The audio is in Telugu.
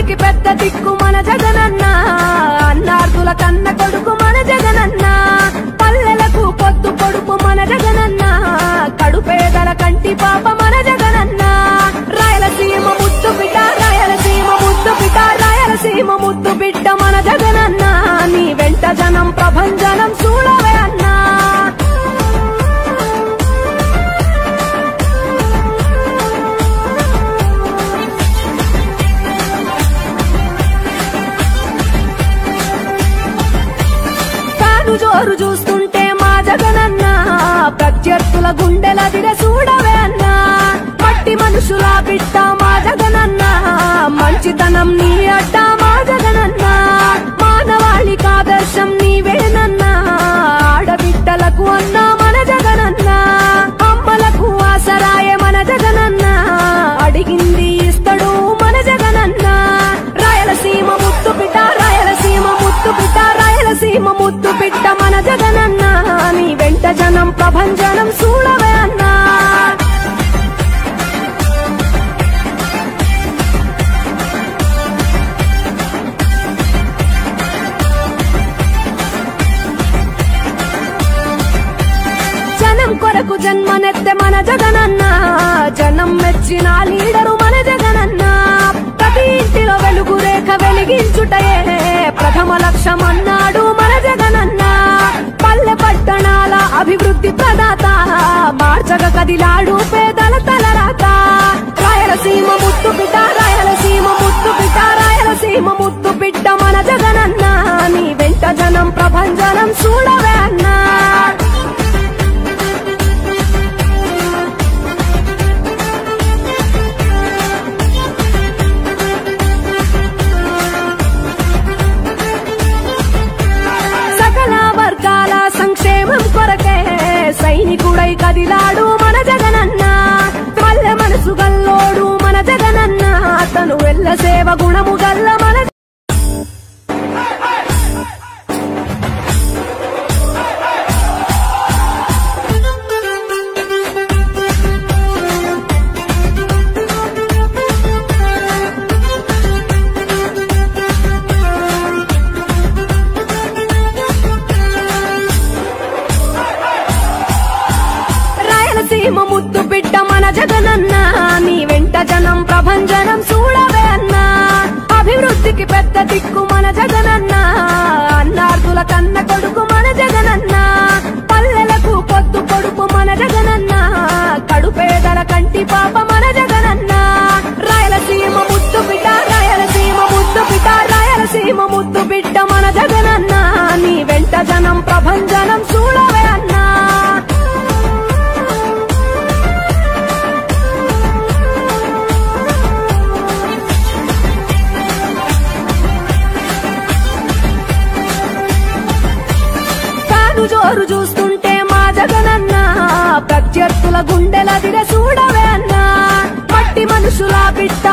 అభివృద్ధికి పెద్ద దిక్కు మన జగనన్న అన్నార్థుల కన్న కొడుకు మన జగనన్న పల్లెలకు పొద్దు పొడుపు మన జగనన్న కడుపేదల కంటి పాప మన జగనన్న రాయలసీమ ముద్దు బిడ్డ రాయలసీమ ముద్దు బిడ్డ రాయలసీమ ముద్దు బిడ్డ మన జగనన్న నీ వెంట జనం ప్రభంజనం చూడవే అన్నా జోరు చూస్తుంటే మా జగనన్న ప్రత్యర్థుల గుండెల దిర చూడవే అన్నా మట్టి మనుషుల బిడ్డ మా జగనన్న మంచితనం నీ అడ్డ మా జగనన్న మానవాళికి ఆదర్శం నీవేనన్నా ఆడబిడ్డలకు అన్నా మన జగనన్న అమ్మలకు ఆసరాయే మన జగనన్న అడిగింది ఇస్తడు మన జగనన్న రాయలసీమ ముద్దు బిడ్డ రాయలసీమ ముద్దు బిడ్డ రాయలసీమ ముద్దు బిడ్డ మన జగనన్న నీ వెంట జనం ప్రభంజనం చూడవే అన్నా జనం కొరకు జన్మనెత్తే మన జగనన్న జనం మెచ్చిన లీడరు మన జగనన్న ప్రతి ఇంటిలో వెలుగు రేఖ వెలిగించుటయే ప్రథమ లక్ష్యం అన్నాడు మన జగనన్న పల్లె పట్టణాల అభివృద్ధి ప్రదాత మార్చగ కదిలాడు పేదల తలరాత రాయలసీమ ముద్దు బిడ్డ రాయలసీమ ముద్దు బిడ్డ రాయలసీమ ముద్దు బిడ్డ మన జగనన్న నీ వెంట జనం ప్రభంజనం చూడవే అన్నా సంక్షేమం కొరకే సైనికుడై కదిలాడు మన జగనన్న పల్లె మనసు గల్లోడు మన జగనన్న తను వెళ్ళ సేవ గుణము గల్ల మన రాయలసీమ ముద్దు బిడ్డ మన జగనన్న నీ వెంట జనం ప్రభంజనం చూడవే అన్నా అభివృద్ధికి పెద్ద దిక్కు మన జగనన్న అన్నార్థుల కన్న కొడుకు మన జగనన్న పల్లెలకు పొద్దు పొడుపు మన జగనన్న కడుపేదల కంటి పాప మన జగనన్న రాయలసీమ ముద్దు బిడ్డ రాయలసీమ ముద్దు బిడ్డ రాయలసీమ ముద్దు బిడ్డ మన జగనన్న నీ వెంట జనం ప్రభంజనం చూడవే అన్నా జోరు చూస్తుంటే మా జగనన్న ప్రత్యర్థుల గుండెల దిర చూడవే అన్నా మట్టి మనుషుల బిడ్డ